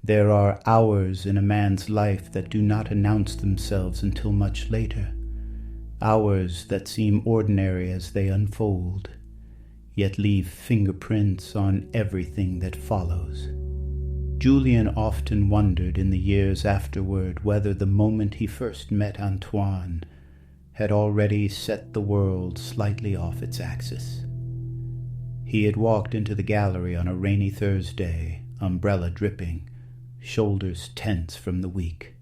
There are hours in a man's life that do not announce themselves until much later, hours that seem ordinary as they unfold, yet leave fingerprints on everything that follows. Julian often wondered in the years afterward whether the moment he first met Antoine had already set the world slightly off its axis. He had walked into the gallery on a rainy Thursday, umbrella dripping, shoulders tense from the week.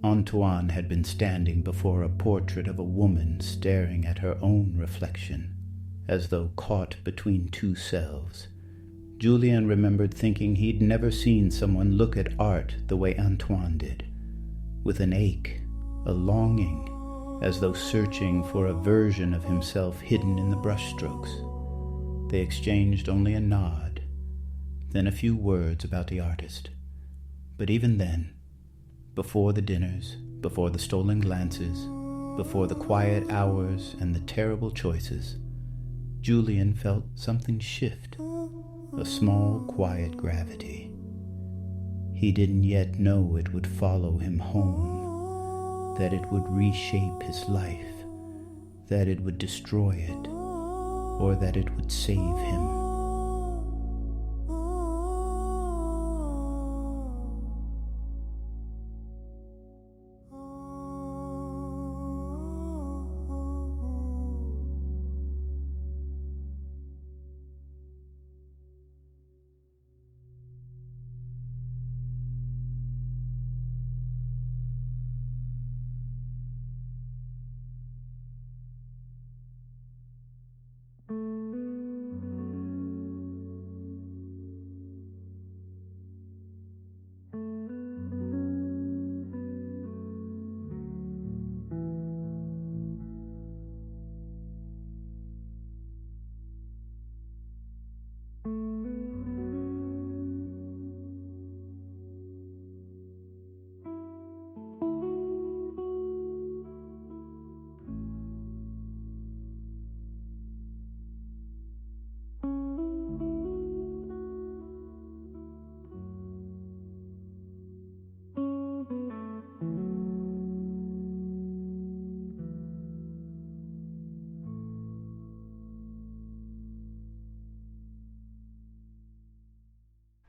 Antoine had been standing before a portrait of a woman staring at her own reflection, as though caught between two selves. Julian remembered thinking he'd never seen someone look at art the way Antoine did, with an ache, a longing, as though searching for a version of himself hidden in the brushstrokes. They exchanged only a nod, then a few words about the artist. But even then, before the dinners, before the stolen glances, before the quiet hours and the terrible choices, Julian felt something shift, a small, quiet gravity. He didn't yet know it would follow him home, that it would reshape his life, that it would destroy it, or that it would save him.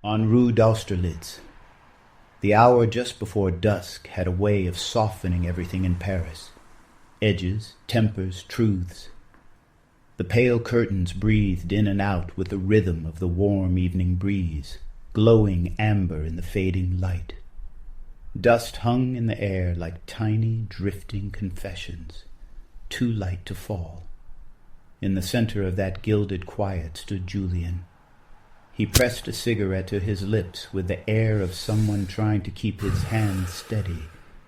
On Rue d'Austerlitz, the hour just before dusk had a way of softening everything in Paris. Edges, tempers, truths. The pale curtains breathed in and out with the rhythm of the warm evening breeze, glowing amber in the fading light. Dust hung in the air like tiny, drifting confessions, too light to fall. In the center of that gilded quiet stood Julian. He pressed a cigarette to his lips with the air of someone trying to keep his hand steady,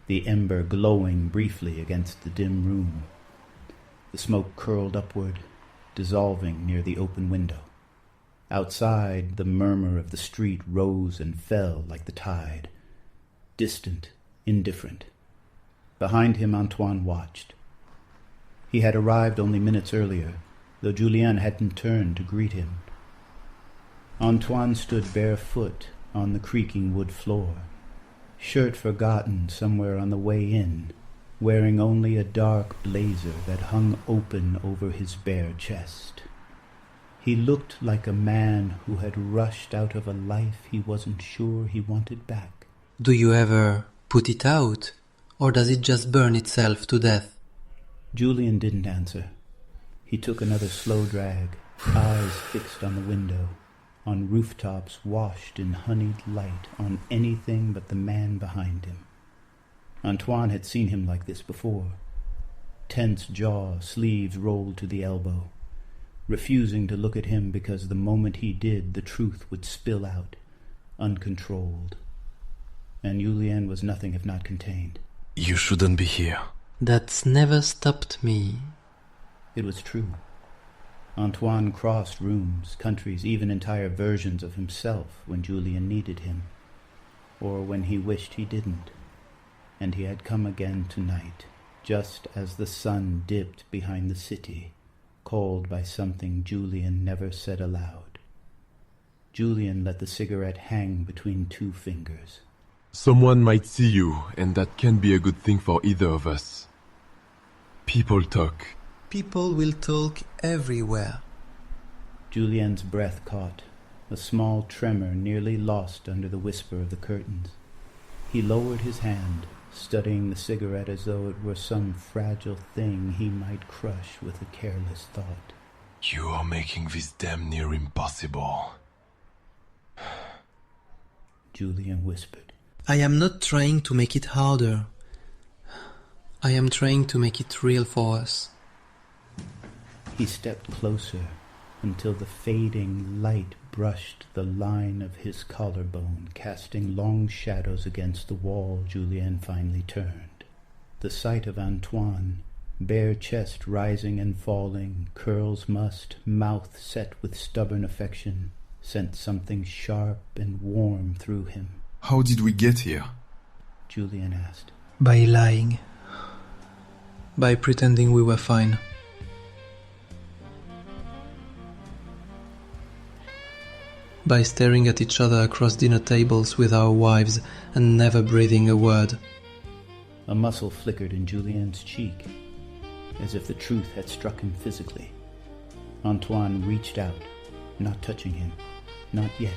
the ember glowing briefly against the dim room. The smoke curled upward, dissolving near the open window. Outside, the murmur of the street rose and fell like the tide, distant, indifferent. Behind him, Antoine watched. He had arrived only minutes earlier, though Julian hadn't turned to greet him. Antoine stood barefoot on the creaking wood floor, shirt forgotten somewhere on the way in, wearing only a dark blazer that hung open over his bare chest. He looked like a man who had rushed out of a life he wasn't sure he wanted back. Do you ever put it out, or does it just burn itself to death? Julian didn't answer. He took another slow drag, eyes fixed on the window, on rooftops washed in honeyed light, on anything but the man behind him. Antoine had seen him like this before. Tense jaw, sleeves rolled to the elbow, refusing to look at him because the moment he did, the truth would spill out, uncontrolled. And Julian was nothing if not contained. You shouldn't be here. That's never stopped me. It was true. Antoine crossed rooms, countries, even entire versions of himself when Julian needed him, or when he wished he didn't. And he had come again tonight, just as the sun dipped behind the city, called by something Julian never said aloud. Julian let the cigarette hang between two fingers. Someone might see you, and that can be a good thing for either of us. People talk. People will talk everywhere. Julian's breath caught, a small tremor nearly lost under the whisper of the curtains. He lowered his hand, studying the cigarette as though it were some fragile thing he might crush with a careless thought. You are making this damn near impossible. Julian whispered. I am not trying to make it harder. I am trying to make it real for us. He stepped closer until the fading light brushed the line of his collarbone, casting long shadows against the wall. Julian finally turned. The sight of Antoine, bare chest rising and falling, curls mussed, mouth set with stubborn affection, sent something sharp and warm through him. How did we get here? Julian asked. By lying. By pretending we were fine. By staring at each other across dinner tables with our wives and never breathing a word. A muscle flickered in Julian's cheek, as if the truth had struck him physically. Antoine reached out, not touching him, not yet,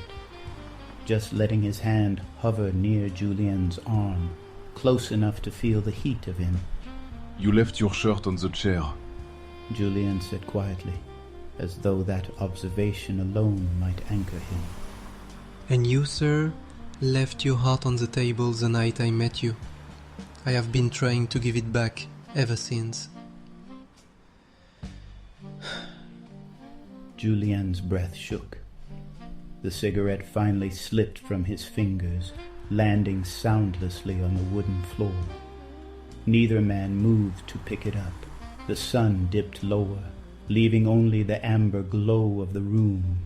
just letting his hand hover near Julian's arm, close enough to feel the heat of him. You left your shirt on the chair. Julian said quietly, as though that observation alone might anchor him. And you, sir, left your heart on the table the night I met you. I have been trying to give it back ever since. Julian's breath shook. The cigarette finally slipped from his fingers, landing soundlessly on the wooden floor. Neither man moved to pick it up. The sun dipped lower, leaving only the amber glow of the room,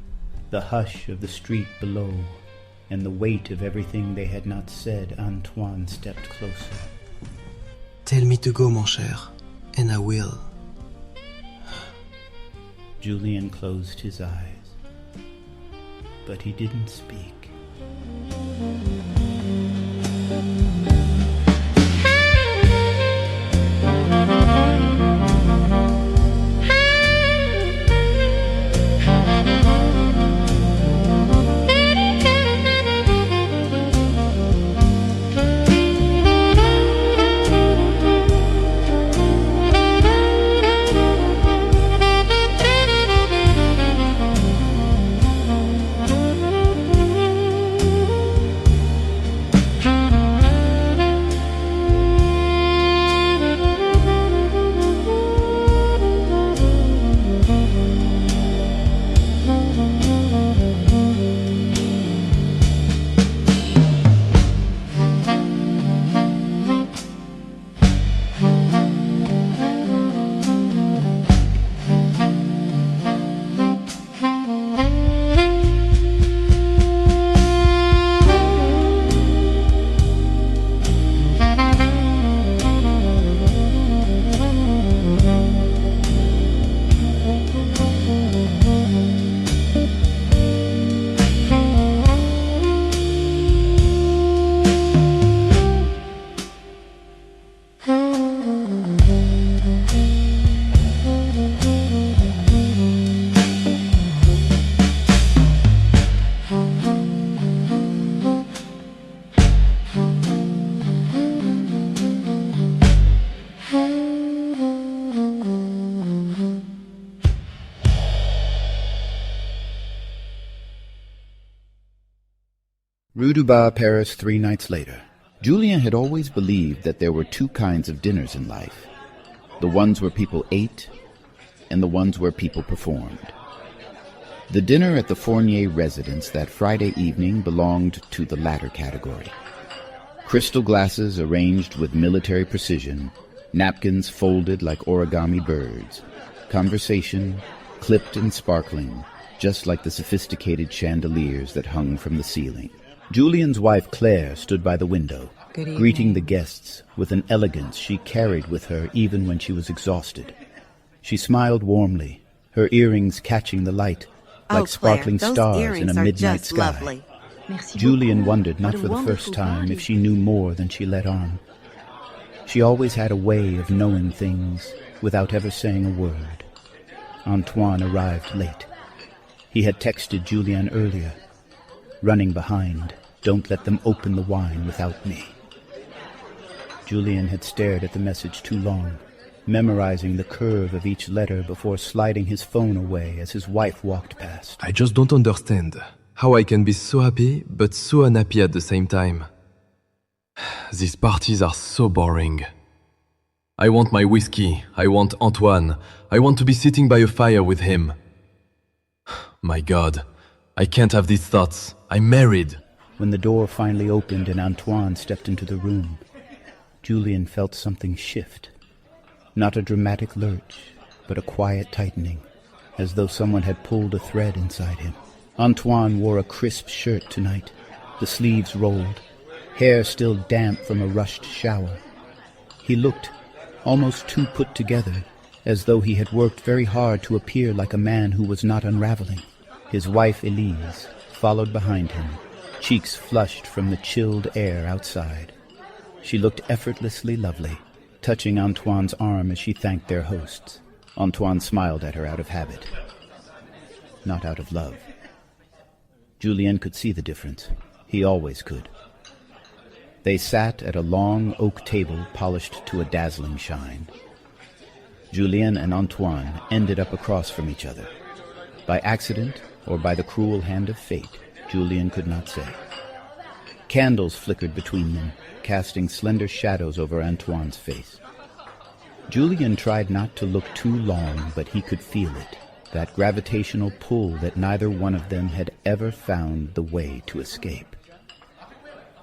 the hush of the street below, and the weight of everything they had not said. Antoine stepped closer. Tell me to go, mon cher, and I will. Julian closed his eyes, but he didn't speak. Rue du Bas, Paris, 3 nights later. Julien had always believed that there were two kinds of dinners in life. The ones where people ate, and the ones where people performed. The dinner at the Fournier residence that Friday evening belonged to the latter category. Crystal glasses arranged with military precision, napkins folded like origami birds, conversation clipped and sparkling, just like the sophisticated chandeliers that hung from the ceiling. Julien's wife Claire stood by the window, greeting the guests with an elegance she carried with her even when she was exhausted. She smiled warmly, her earrings catching the light, like Oh, Claire, sparkling those stars in earrings a are midnight just sky. lovely. Julian wondered, not for the first time, if she knew more than she let on. She always had a way of knowing things without ever saying a word. Antoine arrived late. He had texted Julian earlier, running behind, "Don't let them open the wine without me." Julian had stared at the message too long, memorizing the curve of each letter before sliding his phone away as his wife walked past. I just don't understand how I can be so happy but so unhappy at the same time. These parties are so boring. I want my whiskey, I want Antoine, I want to be sitting by a fire with him. My God, I can't have these thoughts. I'm married. When the door finally opened and Antoine stepped into the room, Julian felt something shift. Not a dramatic lurch, but a quiet tightening, as though someone had pulled a thread inside him. Antoine wore a crisp shirt tonight, the sleeves rolled, hair still damp from a rushed shower. He looked almost too put together, as though he had worked very hard to appear like a man who was not unraveling. His wife, Elise, followed behind him, cheeks flushed from the chilled air outside. She looked effortlessly lovely, touching Antoine's arm as she thanked their hosts. Antoine smiled at her out of habit, not out of love. Julian could see the difference. He always could. They sat at a long oak table polished to a dazzling shine. Julian and Antoine ended up across from each other. By accident or by the cruel hand of fate, Julian could not say. Candles flickered between them, casting slender shadows over Antoine's face. Julian tried not to look too long, but he could feel it, that gravitational pull that neither one of them had ever found the way to escape.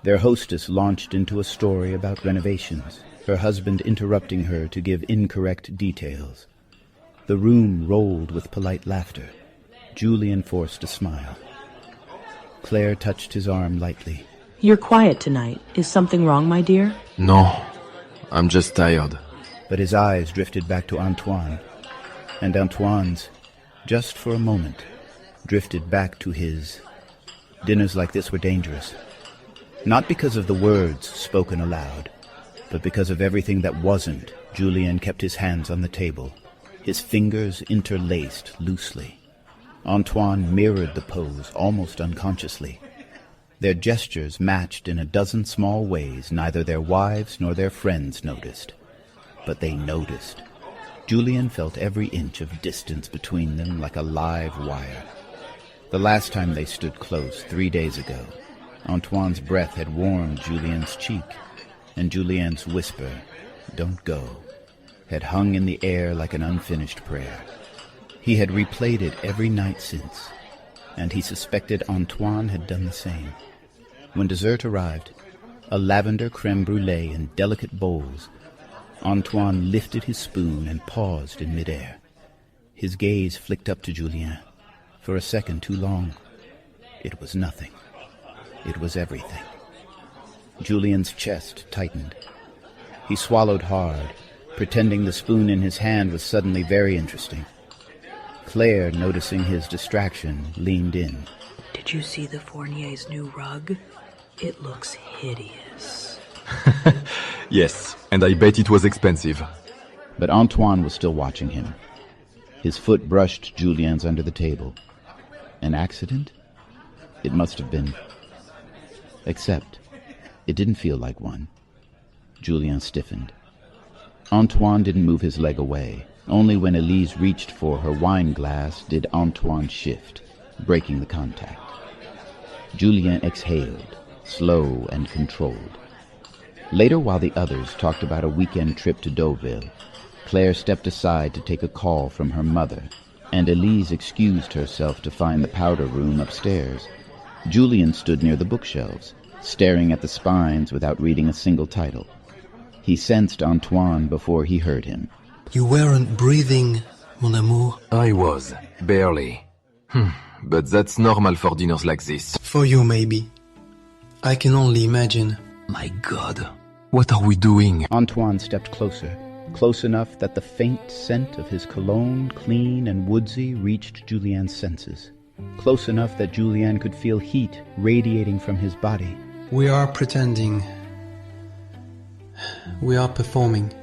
Their hostess launched into a story about renovations, her husband interrupting her to give incorrect details. The room rolled with polite laughter. Julian forced a smile. Claire touched his arm lightly. "You're quiet tonight. Is something wrong, my dear?" No, I'm just tired. But his eyes drifted back to Antoine, and Antoine's, just for a moment, drifted back to his. Dinners like this were dangerous. Not because of the words spoken aloud, but because of everything that wasn't. Julian kept his hands on the table, his fingers interlaced loosely. Antoine mirrored the pose almost unconsciously. Their gestures matched in a dozen small ways neither their wives nor their friends noticed. But they noticed. Julian felt every inch of distance between them like a live wire. The last time they stood close, 3 days ago, Antoine's breath had warmed Julian's cheek, and Julian's whisper, "Don't go," had hung in the air like an unfinished prayer. He had replayed it every night since, and he suspected Antoine had done the same. When dessert arrived, a lavender creme brulee in delicate bowls, Antoine lifted his spoon and paused in midair. His gaze flicked up to Julien, for a second too long. It was nothing. It was everything. Julian's chest tightened. He swallowed hard, pretending the spoon in his hand was suddenly very interesting. Claire, noticing his distraction, leaned in. "Did you see the Fournier's new rug? It looks hideous." Yes, and I bet it was expensive. But Antoine was still watching him. His foot brushed Julien's under the table. An accident? It must have been. Except, it didn't feel like one. Julien stiffened. Antoine didn't move his leg away. Only when Elise reached for her wine glass did Antoine shift, breaking the contact. Julien exhaled, slow and controlled. Later, while the others talked about a weekend trip to Deauville, Claire stepped aside to take a call from her mother, and Elise excused herself to find the powder room upstairs. Julien stood near the bookshelves, staring at the spines without reading a single title. He sensed Antoine before he heard him. You weren't breathing, mon amour. I was, barely. But that's normal for dinners like this. For you, maybe. I can only imagine. My God, what are we doing? Antoine stepped closer, close enough that the faint scent of his cologne, clean and woodsy, reached Julien's senses. close enough that Julien could feel heat radiating from his body. We are pretending. We are performing.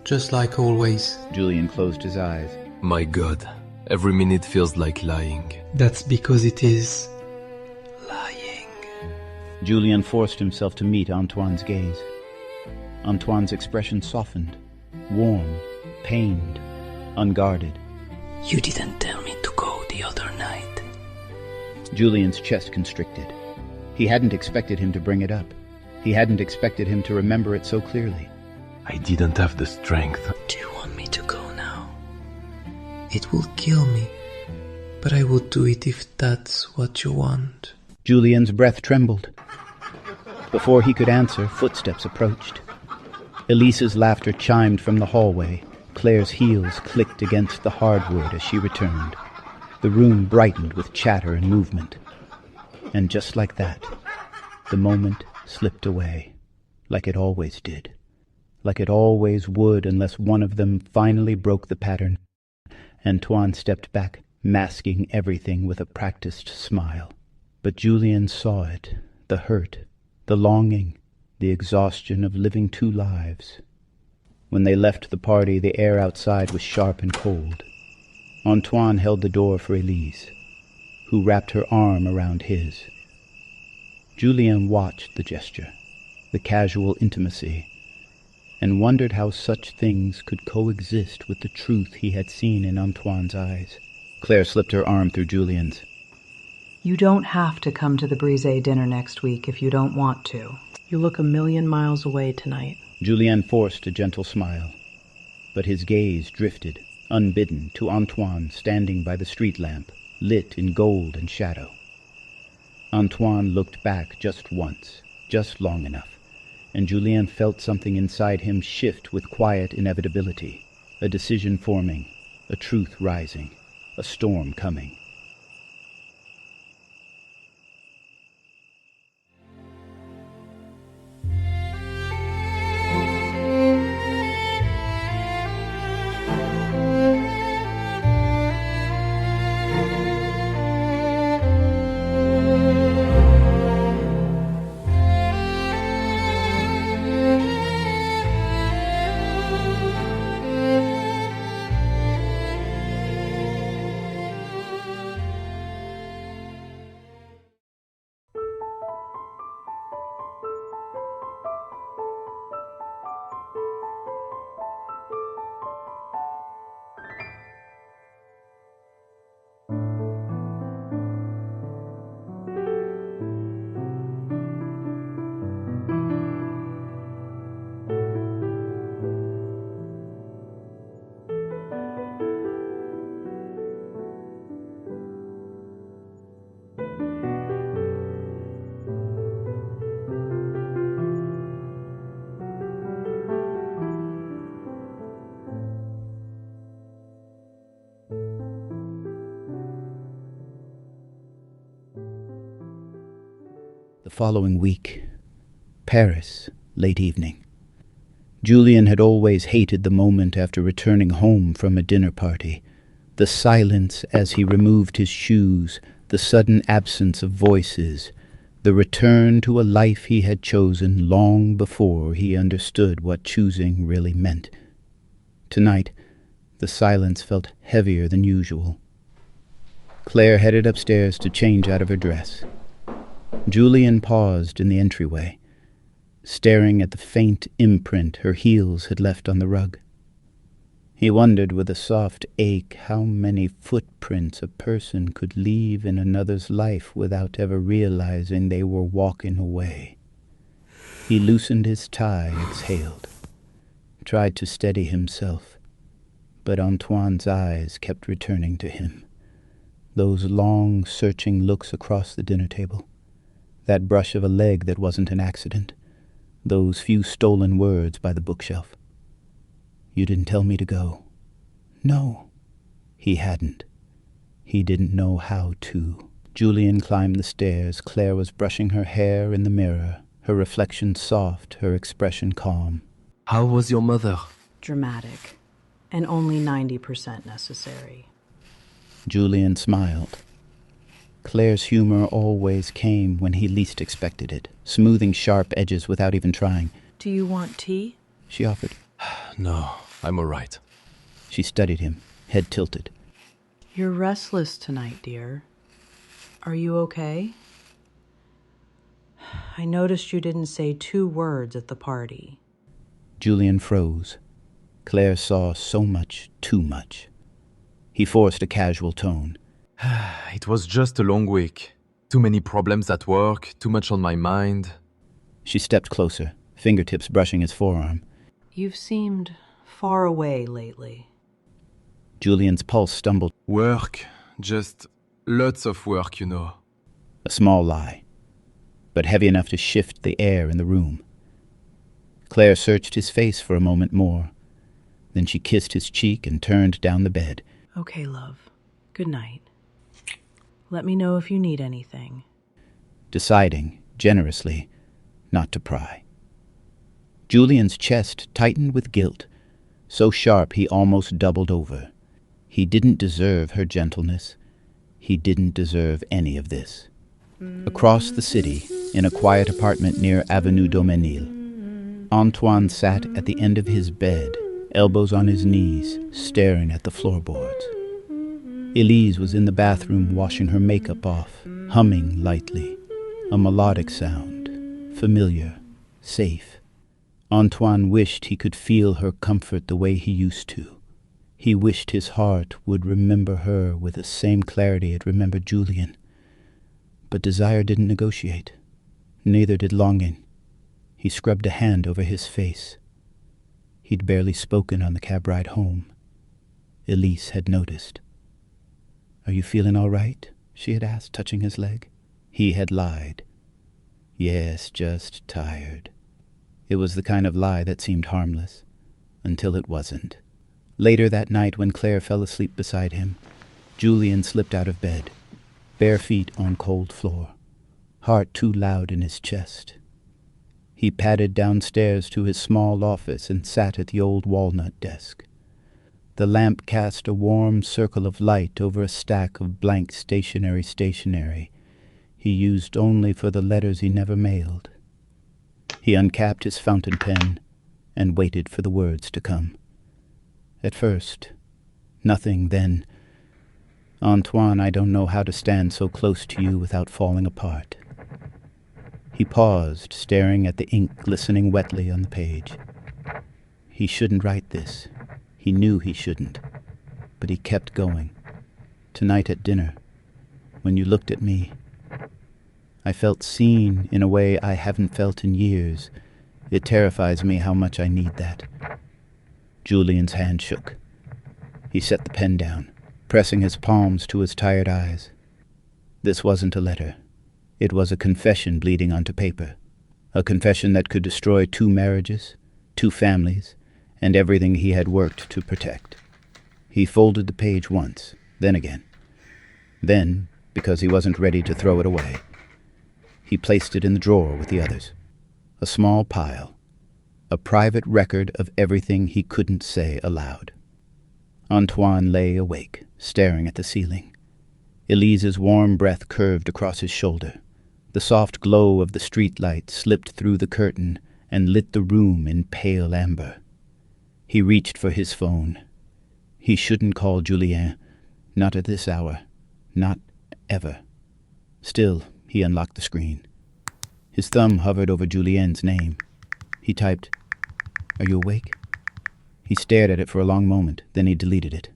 Just like always. Julien closed his eyes. My God, every minute feels like lying. That's because it is lying. Julien forced himself to meet Antoine's gaze. Antoine's expression softened, warm, pained, unguarded. You didn't tell me to go the other night. Julien's chest constricted. He hadn't expected him to bring it up. He hadn't expected him to remember it so clearly. I didn't have the strength. Do you want me to go now? It will kill me, but I will do it if that's what you want. Julien's breath trembled. Before he could answer, footsteps approached. Elise's laughter chimed from the hallway. Claire's heels clicked against the hardwood as she returned. The room brightened with chatter and movement. And just like that, the moment slipped away, like it always did, like it always would unless one of them finally broke the pattern. Antoine stepped back, masking everything with a practiced smile. But Julien saw it, the hurt, the longing, the exhaustion of living two lives. When they left the party, the air outside was sharp and cold. Antoine held the door for Elise, who wrapped her arm around his. Julien watched the gesture, the casual intimacy, and wondered how such things could coexist with the truth he had seen in Antoine's eyes. Claire slipped her arm through Julien's. You don't have to come to the Brisé dinner next week if you don't want to. You look 1,000,000 miles away tonight. Julien forced a gentle smile, but his gaze drifted, unbidden, to Antoine standing by the street lamp, lit in gold and shadow. Antoine looked back just once, just long enough, and Julien felt something inside him shift with quiet inevitability, a decision forming, a truth rising, a storm coming. The following week, Paris, late evening. Julien had always hated the moment after returning home from a dinner party. The silence as he removed his shoes, the sudden absence of voices, the return to a life he had chosen long before he understood what choosing really meant. Tonight, the silence felt heavier than usual. Claire headed upstairs to change out of her dress. Julien paused in the entryway, staring at the faint imprint her heels had left on the rug. He wondered with a soft ache how many footprints a person could leave in another's life without ever realizing they were walking away. He loosened his tie, exhaled, tried to steady himself, but Antoine's eyes kept returning to him. Those long, searching looks across the dinner table. That brush of a leg that wasn't an accident. Those few stolen words by the bookshelf. You didn't tell me to go. No, he hadn't. He didn't know how to. Julien climbed the stairs. Claire was brushing her hair in the mirror, her reflection soft, her expression calm. How was your mother? Dramatic, and only 90% necessary. Julien smiled. Claire's humor always came when he least expected it, smoothing sharp edges without even trying. Do you want tea? She offered. No, I'm alright. She studied him, head tilted. You're restless tonight, dear. Are you okay? I noticed you didn't say 2 words at the party. Julian froze. Claire saw so much, too much. He forced a casual tone. It was just a long week. Too many problems at work, too much on my mind. She stepped closer, fingertips brushing his forearm. You've seemed far away lately. Julian's pulse stumbled. Work, just lots of work, you know. A small lie, but heavy enough to shift the air in the room. Claire searched his face for a moment more. Then she kissed his cheek and turned down the bed. Okay, love. Good night. Let me know if you need anything. Deciding, generously, not to pry. Julian's chest tightened with guilt, so sharp he almost doubled over. He didn't deserve her gentleness. He didn't deserve any of this. Across the city, in a quiet apartment near Avenue Daumesnil, Antoine sat at the end of his bed, elbows on his knees, staring at the floorboards. Elise was in the bathroom washing her makeup off, humming lightly, a melodic sound, familiar, safe. Antoine wished he could feel her comfort the way he used to. He wished his heart would remember her with the same clarity it remembered Julian. But desire didn't negotiate. Neither did longing. He scrubbed a hand over his face. He'd barely spoken on the cab ride home. Elise had noticed. "Are you feeling all right?" she had asked, touching his leg. He had lied. Yes, just tired. It was the kind of lie that seemed harmless, until it wasn't. Later that night, when Claire fell asleep beside him, Julian slipped out of bed, bare feet on cold floor, heart too loud in his chest. He padded downstairs to his small office and sat at the old walnut desk. The lamp cast a warm circle of light over a stack of blank stationery he used only for the letters he never mailed. He uncapped his fountain pen and waited for the words to come. At first, nothing, then, "Antoine, I don't know how to stand so close to you without falling apart." He paused, staring at the ink glistening wetly on the page. He shouldn't write this. He knew he shouldn't. But he kept going. "Tonight at dinner, when you looked at me, I felt seen in a way I haven't felt in years. It terrifies me how much I need that." Julian's hand shook. He set the pen down, pressing his palms to his tired eyes. This wasn't a letter. It was a confession bleeding onto paper. A confession that could destroy 2 marriages, 2 families, and everything he had worked to protect. He folded the page once, then again. Then, because he wasn't ready to throw it away, he placed it in the drawer with the others. A small pile. A private record of everything he couldn't say aloud. Antoine lay awake, staring at the ceiling. Elise's warm breath curved across his shoulder. The soft glow of the streetlight slipped through the curtain and lit the room in pale amber. He reached for his phone. He shouldn't call Julien. Not at this hour. Not ever. Still, he unlocked the screen. His thumb hovered over Julien's name. He typed, "Are you awake?" He stared at it for a long moment, then he deleted it.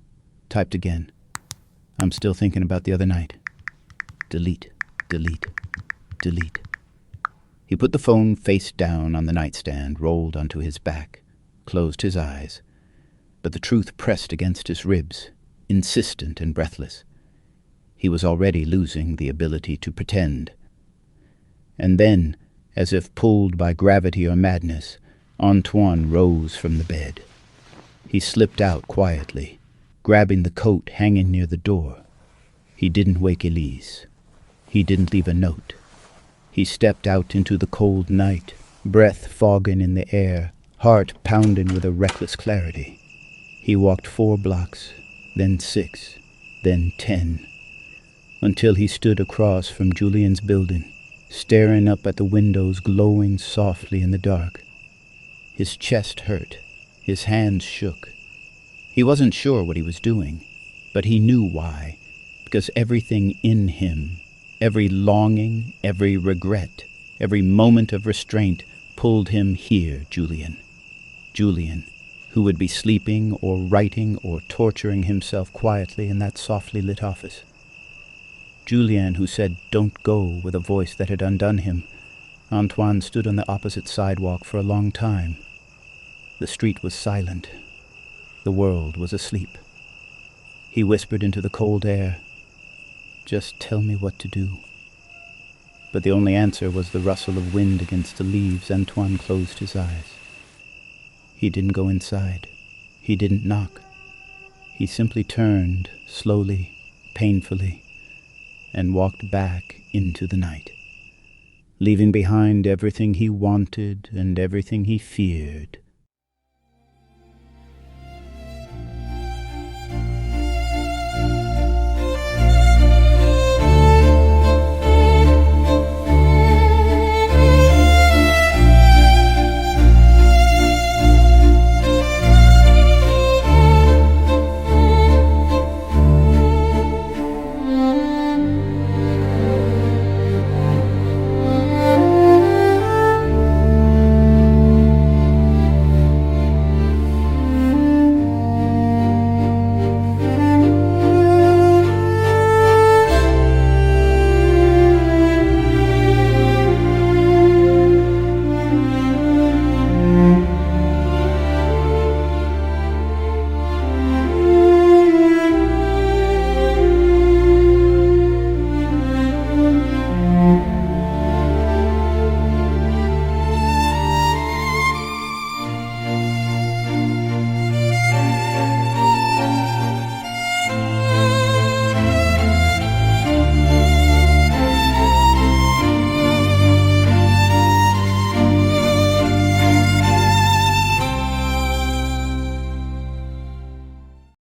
Typed again. "I'm still thinking about the other night." Delete, delete, delete. He put the phone face down on the nightstand, rolled onto his back, closed his eyes. But the truth pressed against his ribs, insistent and breathless. He was already losing the ability to pretend. And then, as if pulled by gravity or madness, Antoine rose from the bed. He slipped out quietly, grabbing the coat hanging near the door. He didn't wake Elise. He didn't leave a note. He stepped out into the cold night, breath fogging in the air, heart pounding with a reckless clarity. He walked 4 blocks, then 6, then 10, until he stood across from Julian's building, staring up at the windows glowing softly in the dark. His chest hurt. His hands shook. He wasn't sure what he was doing, but he knew why, because everything in him, every longing, every regret, every moment of restraint pulled him here, Julian. Julian, who would be sleeping or writing or torturing himself quietly in that softly lit office. Julian, who said, "Don't go," with a voice that had undone him. Antoine stood on the opposite sidewalk for a long time. The street was silent. The world was asleep. He whispered into the cold air, "Just tell me what to do." But the only answer was the rustle of wind against the leaves. Antoine closed his eyes. He didn't go inside. He didn't knock. He simply turned, slowly, painfully, and walked back into the night, leaving behind everything he wanted and everything he feared,